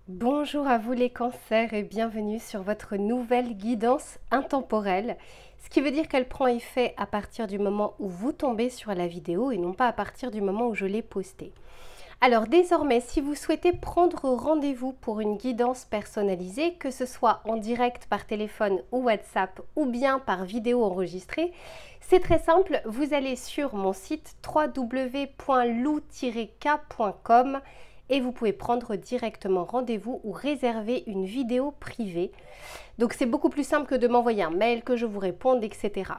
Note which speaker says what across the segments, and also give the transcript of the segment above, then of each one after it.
Speaker 1: Bonjour à vous les cancers et bienvenue sur votre nouvelle guidance intemporelle, ce qui veut dire qu'elle prend effet à partir du moment où vous tombez sur la vidéo et non pas à partir du moment où je l'ai postée. Alors désormais, si vous souhaitez prendre rendez-vous pour une guidance personnalisée, que ce soit en direct par téléphone ou WhatsApp ou bien par vidéo enregistrée, c'est très simple, vous allez sur mon site www.lou-k.com et vous pouvez prendre directement rendez-vous ou réserver une vidéo privée. Donc c'est beaucoup plus simple que de m'envoyer un mail, que je vous réponde, etc.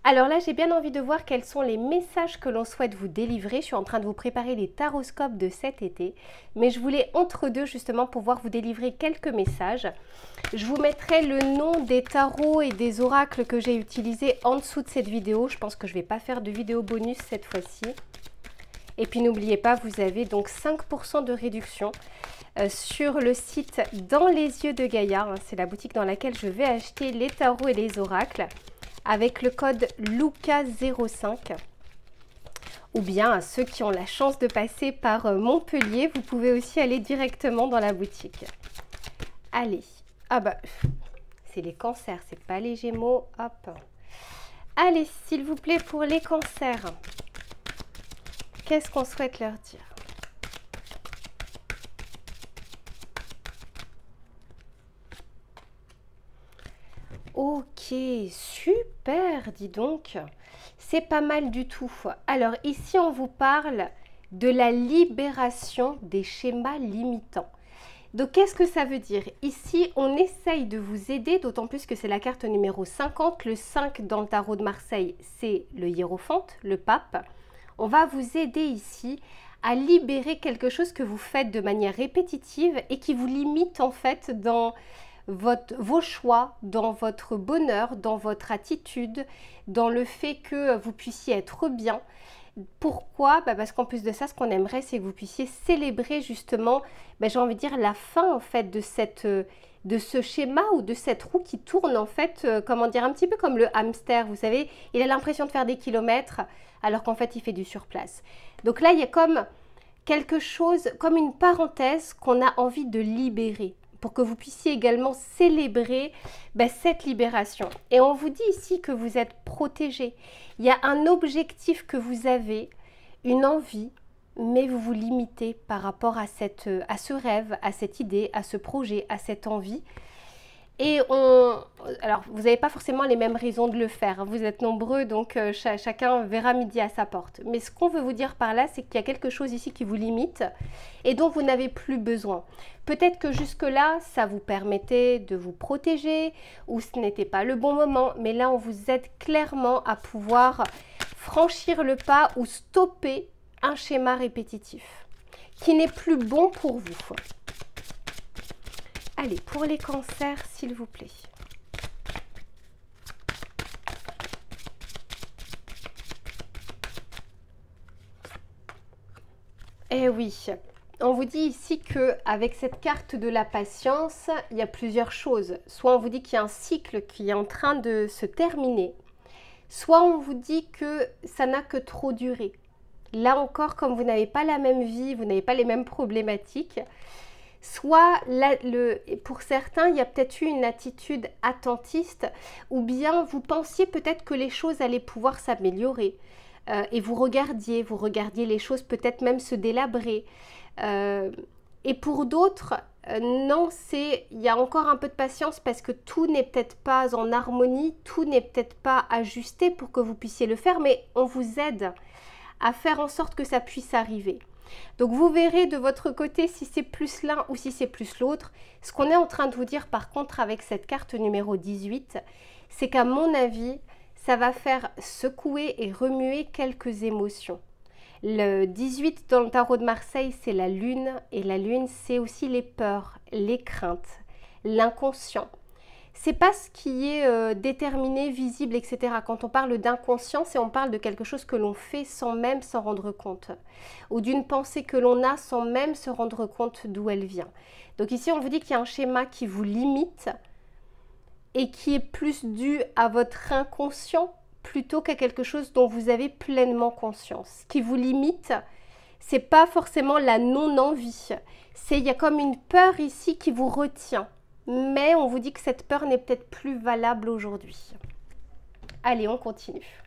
Speaker 1: Alors là, j'ai bien envie de voir quels sont les messages que l'on souhaite vous délivrer. Je suis en train de vous préparer les taroscopes de cet été, mais je voulais entre deux justement pouvoir vous délivrer quelques messages. Je vous mettrai le nom des tarots et des oracles que j'ai utilisés en dessous de cette vidéo. Je pense que je ne vais pas faire de vidéo bonus cette fois-ci. Et puis n'oubliez pas, vous avez donc 5% de réduction sur le site Dans les yeux de Gaïa. C'est la boutique dans laquelle je vais acheter les tarots et les oracles avec le code LUCA05. Ou bien à ceux qui ont la chance de passer par Montpellier, vous pouvez aussi aller directement dans la boutique. Allez, ah bah, c'est les cancers, c'est pas les gémeaux, hop. Allez, s'il vous plaît, pour les cancers. Qu'est-ce qu'on souhaite leur dire? Ok, super, dis donc. C'est pas mal du tout. Alors ici, on vous parle de la libération des schémas limitants. Donc qu'est-ce que ça veut dire? Ici, on essaye de vous aider, d'autant plus que c'est la carte numéro 50. Le 5 dans le tarot de Marseille, c'est le hiérophante, le pape. On va vous aider ici à libérer quelque chose que vous faites de manière répétitive et qui vous limite en fait dans vos choix, dans votre bonheur, dans votre attitude, dans le fait que vous puissiez être bien. Pourquoi? Parce qu'en plus de ça, ce qu'on aimerait, c'est que vous puissiez célébrer justement, j'ai envie de dire, la fin en fait de ce schéma ou de cette roue qui tourne en fait, comment dire, un petit peu comme le hamster, vous savez, il a l'impression de faire des kilomètres alors qu'en fait il fait du surplace. Donc là, il y a comme quelque chose, comme une parenthèse qu'on a envie de libérer pour que vous puissiez également célébrer cette libération. Et on vous dit ici que vous êtes protégé. Il y a un objectif que vous avez, une envie, mais vous vous limitez par rapport à ce rêve, à cette idée, à ce projet, à cette envie. Et alors, vous n'avez pas forcément les mêmes raisons de le faire. Vous êtes nombreux, donc chacun verra midi à sa porte. Mais ce qu'on veut vous dire par là, c'est qu'il y a quelque chose ici qui vous limite et dont vous n'avez plus besoin. Peut-être que jusque-là, ça vous permettait de vous protéger ou ce n'était pas le bon moment. Mais là, on vous aide clairement à pouvoir franchir le pas ou stopper un schéma répétitif qui n'est plus bon pour vous. Allez, pour les cancers, s'il vous plaît. Eh oui, on vous dit ici qu'avec cette carte de la patience, il y a plusieurs choses. Soit on vous dit qu'il y a un cycle qui est en train de se terminer, soit on vous dit que ça n'a que trop duré. Là encore, comme vous n'avez pas la même vie, vous n'avez pas les mêmes problématiques, soit pour certains, il y a peut-être eu une attitude attentiste ou bien vous pensiez peut-être que les choses allaient pouvoir s'améliorer et vous regardiez les choses peut-être même se délabrer. Et pour d'autres, non, il y a encore un peu de patience parce que tout n'est peut-être pas en harmonie, tout n'est peut-être pas ajusté pour que vous puissiez le faire, mais on vous aide à faire en sorte que ça puisse arriver. Donc vous verrez de votre côté si c'est plus l'un ou si c'est plus l'autre. Ce qu'on est en train de vous dire par contre avec cette carte numéro 18, c'est qu'à mon avis, ça va faire secouer et remuer quelques émotions. Le 18 dans le tarot de Marseille, c'est la lune et la lune, c'est aussi les peurs, les craintes, l'inconscient. C'est pas ce qui est déterminé, visible, etc. Quand on parle d'inconscient, on parle de quelque chose que l'on fait sans même s'en rendre compte. Ou d'une pensée que l'on a sans même se rendre compte d'où elle vient. Donc ici, on vous dit qu'il y a un schéma qui vous limite et qui est plus dû à votre inconscient plutôt qu'à quelque chose dont vous avez pleinement conscience. Ce qui vous limite, c'est pas forcément la non-envie. il y a comme une peur ici qui vous retient. Mais on vous dit que cette peur n'est peut-être plus valable aujourd'hui. Allez, on continue.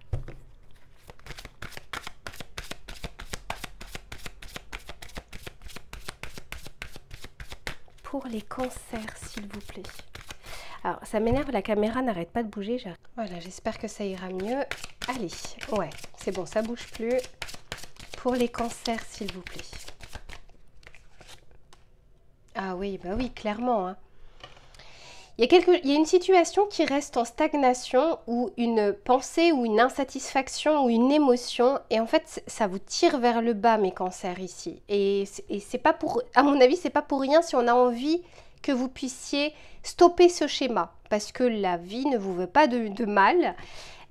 Speaker 1: Pour les cancers, s'il vous plaît. Alors, ça m'énerve, la caméra n'arrête pas de bouger. Voilà, j'espère que ça ira mieux. Allez, ouais, c'est bon, ça bouge plus. Pour les cancers, s'il vous plaît. Ah oui, bah oui, clairement. Hein. Il y a une situation qui reste en stagnation ou une pensée ou une insatisfaction ou une émotion et en fait ça vous tire vers le bas mes cancers ici et c'est pas pour, à mon avis c'est pas pour rien si on a envie que vous puissiez stopper ce schéma parce que la vie ne vous veut pas de mal.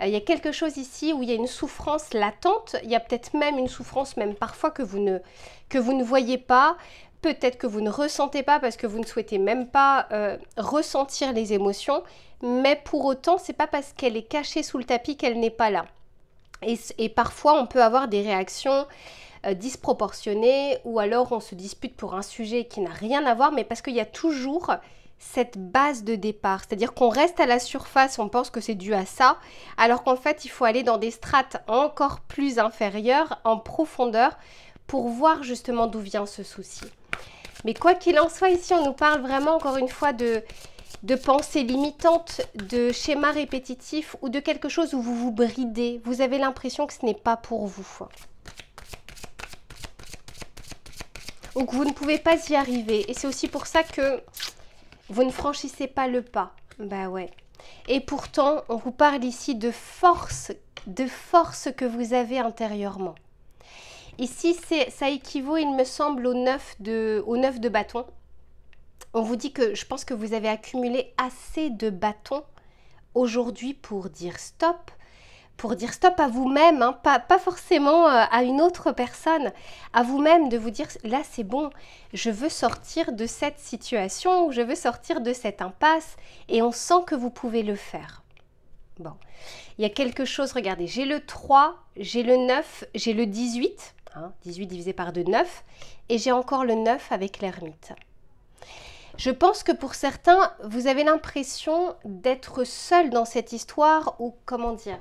Speaker 1: Il y a quelque chose ici où il y a une souffrance latente, il y a peut-être même une souffrance même parfois que vous ne voyez pas. Peut-être que vous ne ressentez pas parce que vous ne souhaitez même pas ressentir les émotions, mais pour autant, c'est pas parce qu'elle est cachée sous le tapis qu'elle n'est pas là. Et parfois, on peut avoir des réactions disproportionnées ou alors on se dispute pour un sujet qui n'a rien à voir, mais parce qu'il y a toujours cette base de départ. C'est-à-dire qu'on reste à la surface, on pense que c'est dû à ça, alors qu'en fait, il faut aller dans des strates encore plus inférieures, en profondeur, pour voir justement d'où vient ce souci. Mais quoi qu'il en soit, ici, on nous parle vraiment, encore une fois, de pensées limitantes, de schémas répétitifs ou de quelque chose où vous vous bridez. Vous avez l'impression que ce n'est pas pour vous. Ou que vous ne pouvez pas y arriver. Et c'est aussi pour ça que vous ne franchissez pas le pas. Bah ouais. Et pourtant, on vous parle ici de force que vous avez intérieurement. Ici, ça équivaut, il me semble, au 9 de bâton. On vous dit que je pense que vous avez accumulé assez de bâtons aujourd'hui pour dire stop à vous-même, hein, pas forcément à une autre personne, à vous-même de vous dire là c'est bon, je veux sortir de cette situation, je veux sortir de cette impasse et on sent que vous pouvez le faire. Bon, il y a quelque chose, regardez, j'ai le 3, j'ai le 9, j'ai le 18. 18 divisé par 2, 9. Et j'ai encore le 9 avec l'ermite. Je pense que pour certains, vous avez l'impression d'être seul dans cette histoire ou comment dire,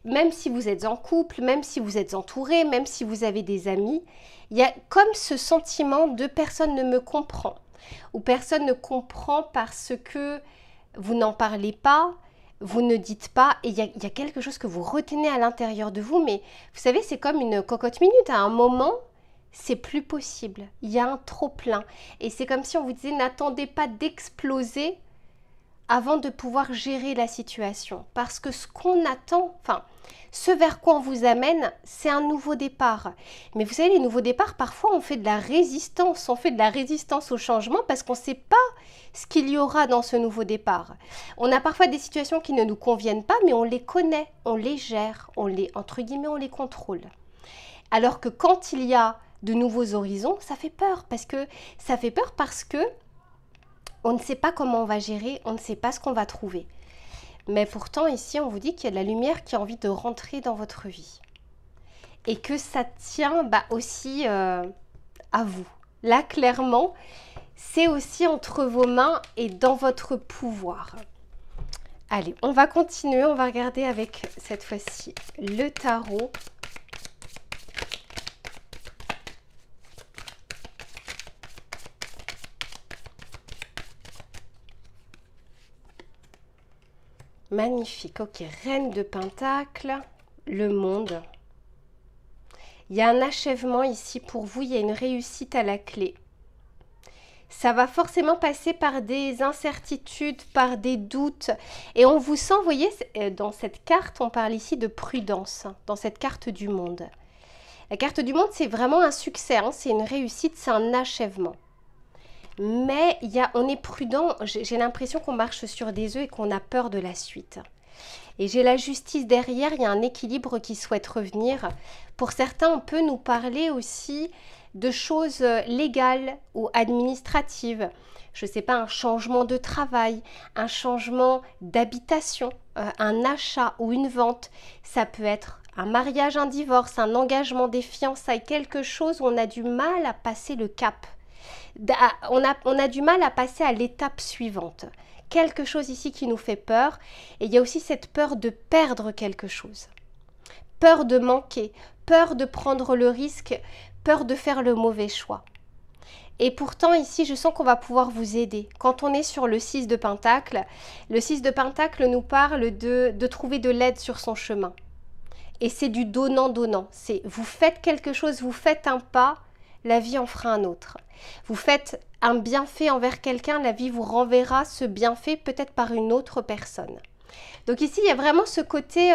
Speaker 1: même si vous êtes en couple, même si vous êtes entouré, même si vous avez des amis, il y a comme ce sentiment de personne ne me comprend ou personne ne comprend parce que vous n'en parlez pas, vous ne dites pas, et il y a quelque chose que vous retenez à l'intérieur de vous, mais vous savez, c'est comme une cocotte minute. À un moment, c'est plus possible. Il y a un trop-plein. Et c'est comme si on vous disait, n'attendez pas d'exploser avant de pouvoir gérer la situation. Parce que ce qu'on attend, enfin, ce vers quoi on vous amène, c'est un nouveau départ. Mais vous savez, les nouveaux départs, parfois, on fait de la résistance. On fait de la résistance au changement parce qu'on ne sait pas ce qu'il y aura dans ce nouveau départ. On a parfois des situations qui ne nous conviennent pas, mais on les connaît, on les gère, entre guillemets, on les contrôle. Alors que quand il y a de nouveaux horizons, ça fait peur parce que on ne sait pas comment on va gérer, on ne sait pas ce qu'on va trouver. Mais pourtant, ici, on vous dit qu'il y a de la lumière qui a envie de rentrer dans votre vie. Et que ça tient aussi à vous. Là, clairement, c'est aussi entre vos mains et dans votre pouvoir. Allez, on va continuer. On va regarder avec, cette fois-ci, le tarot. Magnifique, ok, Reine de Pentacle, le monde. Il y a un achèvement ici pour vous, il y a une réussite à la clé. Ça va forcément passer par des incertitudes, par des doutes. Et on vous sent, vous voyez, dans cette carte, on parle ici de prudence, dans cette carte du monde. La carte du monde, c'est vraiment un succès, hein, c'est une réussite, c'est un achèvement. Mais on est prudent, j'ai l'impression qu'on marche sur des œufs et qu'on a peur de la suite. Et j'ai la justice derrière, il y a un équilibre qui souhaite revenir. Pour certains, on peut nous parler aussi de choses légales ou administratives. Je ne sais pas, un changement de travail, un changement d'habitation, un achat ou une vente. Ça peut être un mariage, un divorce, un engagement, des fiançailles, quelque chose où on a du mal à passer le cap. On a du mal à passer à l'étape suivante. Quelque chose ici qui nous fait peur. Et il y a aussi cette peur de perdre quelque chose. Peur de manquer, peur de prendre le risque, peur de faire le mauvais choix. Et pourtant, ici, je sens qu'on va pouvoir vous aider. Quand on est sur le 6 de Pentacle, le 6 de Pentacle nous parle de trouver de l'aide sur son chemin. Et c'est du donnant-donnant. C'est vous faites quelque chose, vous faites un pas, la vie en fera un autre. Vous faites un bienfait envers quelqu'un, la vie vous renverra ce bienfait peut-être par une autre personne. Donc ici, il y a vraiment ce côté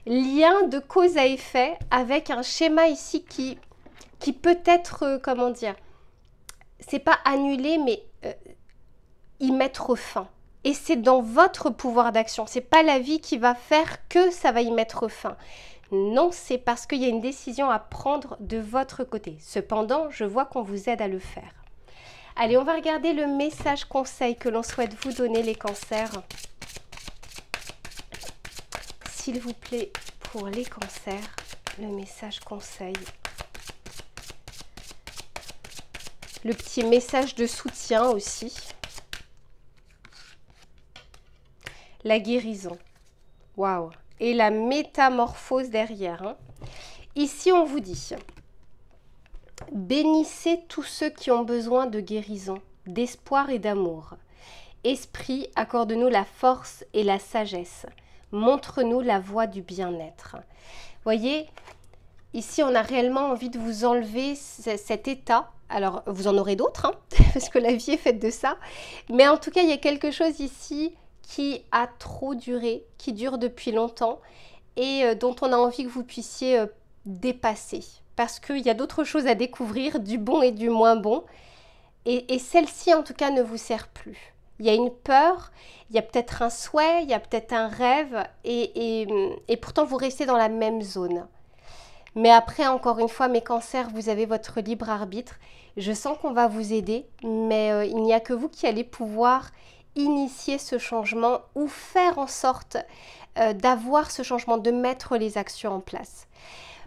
Speaker 1: lien de cause à effet avec un schéma ici qui peut être, comment dire, c'est pas annuler, mais y mettre fin. Et c'est dans votre pouvoir d'action. C'est pas la vie qui va faire que ça va y mettre fin. Non, c'est parce qu'il y a une décision à prendre de votre côté. Cependant, je vois qu'on vous aide à le faire. Allez, on va regarder le message conseil que l'on souhaite vous donner, les cancers. S'il vous plaît, pour les cancers, le message conseil. Le petit message de soutien aussi. La guérison. Waouh! Et la métamorphose derrière. Hein. Ici, on vous dit, bénissez tous ceux qui ont besoin de guérison, d'espoir et d'amour. Esprit, accorde-nous la force et la sagesse. Montre-nous la voie du bien-être. Voyez, ici, on a réellement envie de vous enlever cet état. Alors, vous en aurez d'autres, hein, parce que la vie est faite de ça. Mais en tout cas, il y a quelque chose ici qui a trop duré, qui dure depuis longtemps et dont on a envie que vous puissiez dépasser. Parce qu'il y a d'autres choses à découvrir, du bon et du moins bon. Et celle-ci, en tout cas, ne vous sert plus. Il y a une peur, il y a peut-être un souhait, il y a peut-être un rêve et pourtant vous restez dans la même zone. Mais après, encore une fois, mes cancers, vous avez votre libre arbitre. Je sens qu'on va vous aider, mais il n'y a que vous qui allez pouvoir initier ce changement ou faire en sorte d'avoir ce changement, de mettre les actions en place.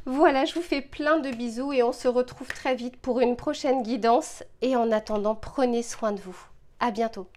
Speaker 1: Voilà, je vous fais plein de bisous et on se retrouve très vite pour une prochaine guidance. Et en attendant, prenez soin de vous. À bientôt.